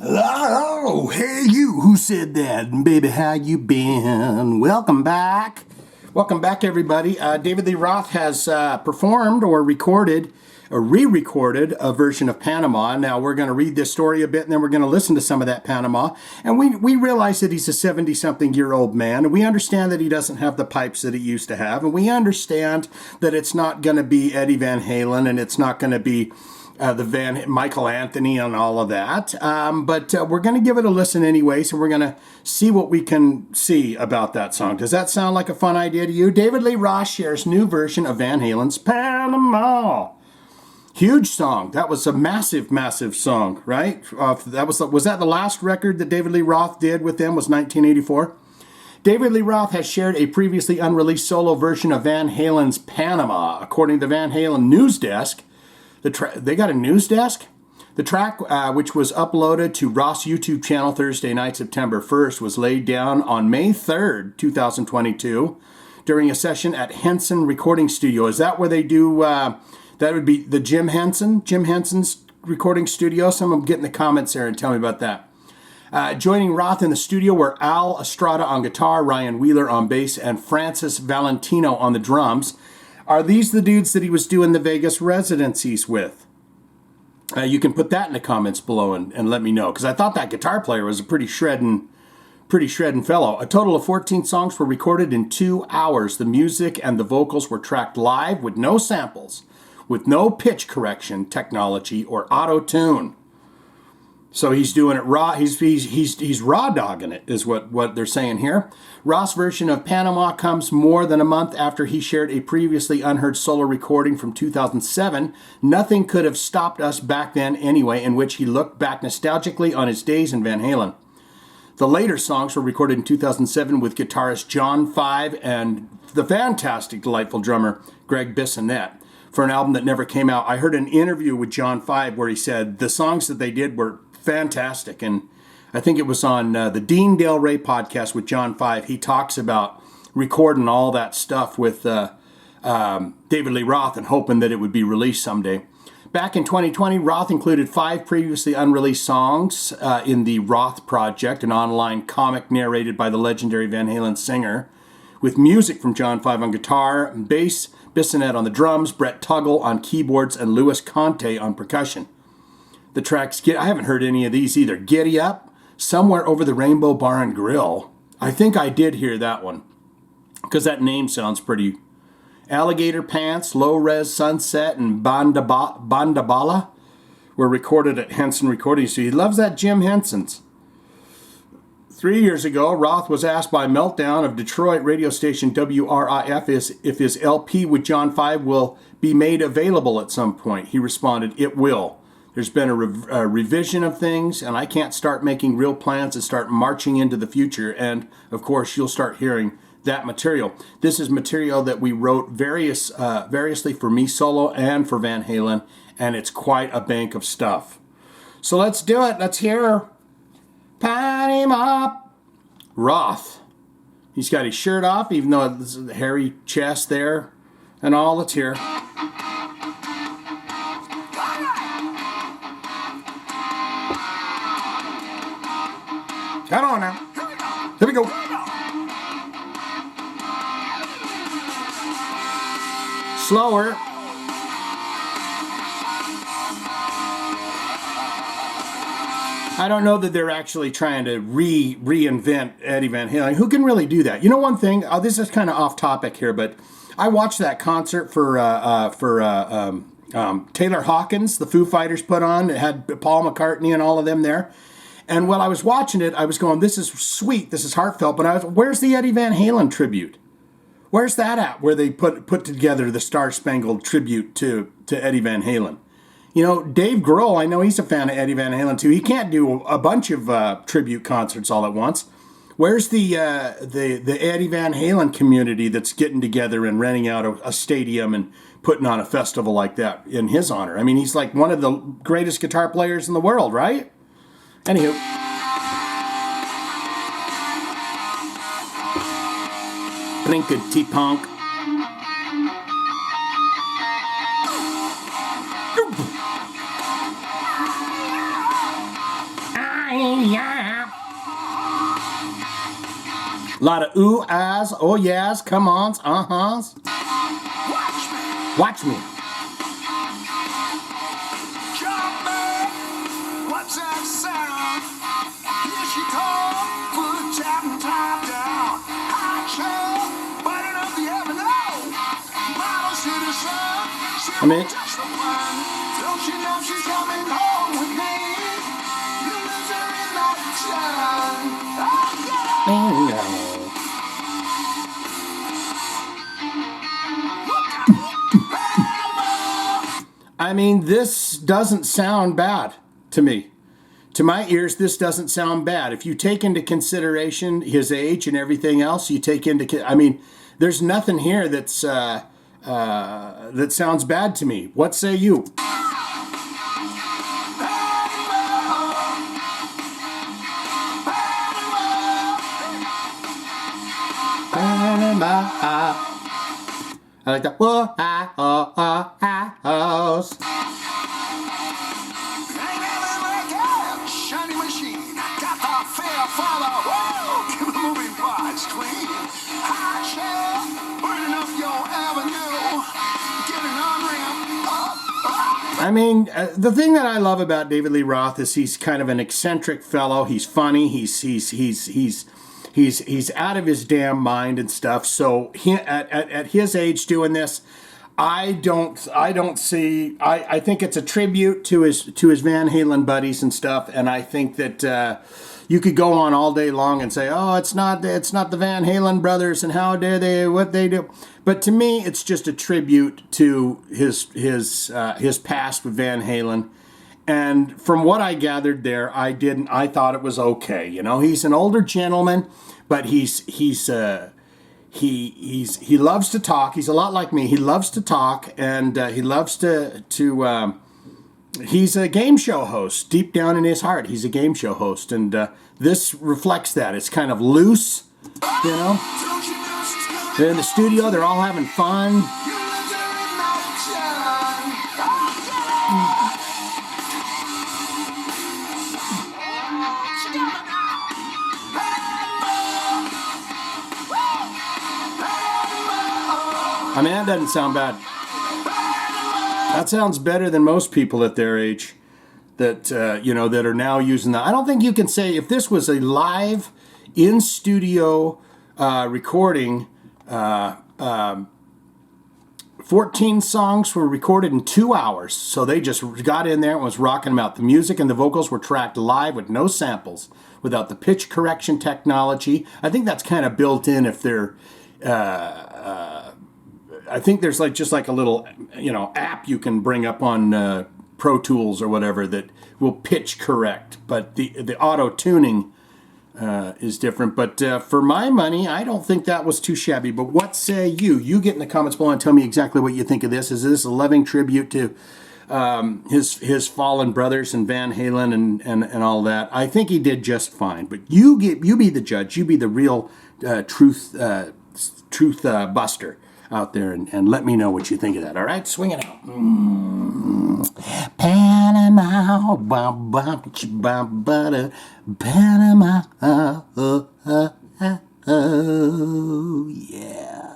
Oh, hey you, who said that? Baby, how you been? Welcome back. Welcome back, everybody. David Lee Roth has performed or recorded, or re-recorded a version of Panama. Now, we're going to read this story a bit, and then we're going to listen to some of that Panama. And we realize that he's a 70-something-year-old man, and we understand that he doesn't have the pipes that he used to have, and we understand that it's not going to be Eddie Van Halen, and it's not going to be Michael Anthony and all of that. But we're going to give it a listen anyway, so we're going to see what we can see about that song. Does that sound like a fun idea to you? David Lee Roth shares new version of Van Halen's Panama. Huge song. That was a massive, massive song, right? Was that the last record that David Lee Roth did with them? Was 1984? David Lee Roth has shared a previously unreleased solo version of Van Halen's Panama. According to Van Halen News Desk, they got a news desk? The track, which was uploaded to Roth's YouTube channel Thursday night, September 1st, was laid down on May 3rd, 2022, during a session at Henson Recording Studio. Is that where they do, that would be the Jim Henson's recording studio? Someone get in the comments there and tell me about that. Joining Roth in the studio were Al Estrada on guitar, Ryan Wheeler on bass, and Francis Valentino on the drums. Are these the dudes that he was doing the Vegas residencies with? You can put that in the comments below and let me know, because I thought that guitar player was a pretty shredding fellow. A total of 14 songs were recorded in 2 hours. The music and the vocals were tracked live with no samples, with no pitch correction technology or auto-tune. So he's doing it raw. He's raw dogging it, is what they're saying here. Roth's version of Panama comes more than a month after he shared a previously unheard solo recording from 2007. Nothing could have stopped us back then anyway, in which he looked back nostalgically on his days in Van Halen. The later songs were recorded in 2007 with guitarist John Five and the fantastic, delightful drummer Greg Bissonette for an album that never came out. I heard an interview with John Five where he said the songs that they did were fantastic, and I think it was on the Dean Del Rey podcast with John Five. He talks about recording all that stuff with David Lee Roth and hoping that it would be released someday. Back in 2020, Roth included 5 previously unreleased songs in the Roth Project, an online comic narrated by the legendary Van Halen singer, with music from John Five on guitar and bass, Bissonette on the drums, Brett Tuggle on keyboards, and Louis Conte on percussion. The tracks, I haven't heard any of these either. Giddy Up, Somewhere Over the Rainbow Bar and Grill. I think I did hear that one, because that name sounds pretty. Alligator Pants, Low Res Sunset, and Bandabala were recorded at Henson Recording Studio. He loves that Jim Henson's. 3 years ago, Roth was asked by Meltdown of Detroit radio station WRIF if his LP with John Five will be made available at some point. He responded, "It will. There's been a revision of things, and I can't start making real plans and start marching into the future. And, of course, you'll start hearing that material." This is material that we wrote variously for me solo and for Van Halen, and it's quite a bank of stuff. So let's do it. Let's hear Panama. Roth. He's got his shirt off, even though there's a hairy chest there and all. Let's hear. Come on now. Here we go. Slower. I don't know that they're actually trying to reinvent Eddie Van Halen. Who can really do that? You know, one thing. This is kind of off topic here, but I watched that concert for Taylor Hawkins, the Foo Fighters put on. It had Paul McCartney and all of them there. And while I was watching it, I was going, "This is sweet. This is heartfelt." But where's the Eddie Van Halen tribute? Where's that at? Where they put together the Star Spangled tribute to Eddie Van Halen? You know, Dave Grohl, I know he's a fan of Eddie Van Halen too. He can't do a bunch of tribute concerts all at once. Where's the Eddie Van Halen community that's getting together and renting out a stadium and putting on a festival like that in his honor? I mean, he's like one of the greatest guitar players in the world, right? Anywho. Blinkety-ponk. yeah. A lot of ooh, ahs, oh yes, come ons, uh-huhs. Watch me. What's that sound? Here she comes, put a tap and top down. Hot shell, burning up the avenue. Miles to the sun, she'll touch the plan. Don't you know she's coming home with me? You lose her in that sun. Oh, get her! I mean, this doesn't sound bad to me. To my ears, this doesn't sound bad. If you take into consideration his age and everything else, you take into, I mean, there's nothing here that's that sounds bad to me. What say you? Panama. I like that. Whoa, ah, oh, oh, ah, oh. Shiny machine, got the fair father. Whoa, give the moving parts clean. Hot shell, burning up your avenue. Getting on ramp. I mean, the thing that I love about David Lee Roth is he's kind of an eccentric fellow. He's funny. He's out of his damn mind and stuff. So at his age doing this, I don't see. I think it's a tribute to his Van Halen buddies and stuff. And I think that you could go on all day long and say, oh, it's not the Van Halen brothers and how dare they, what they do. But to me, it's just a tribute to his past with Van Halen. And from what I gathered there, I thought it was okay. You know, he's an older gentleman, but he loves to talk. He's a lot like me. He loves to talk, and he loves to he's a game show host. Deep down in his heart, he's a game show host, and this reflects that. It's kind of loose, you know. They're in the studio. They're all having fun. I mean, that doesn't sound bad. That sounds better than most people at their age that, that are now using that. I don't think you can say, if this was a live, in-studio recording, 14 songs were recorded in 2 hours. So they just got in there and was rocking them out. The music and the vocals were tracked live with no samples, without the pitch correction technology. I think that's kind of built in if they're... I think there's just like a little, app you can bring up on Pro Tools or whatever that will pitch correct. But the auto tuning is different. But for my money, I don't think that was too shabby. But what say you? You get in the comments below and tell me exactly what you think of this. Is this a loving tribute to his fallen brothers and Van Halen and all that? I think he did just fine. But you be the judge. You be the real truth buster out there, and let me know what you think of that. All right, swing it out. Panama, Panama, oh, yeah.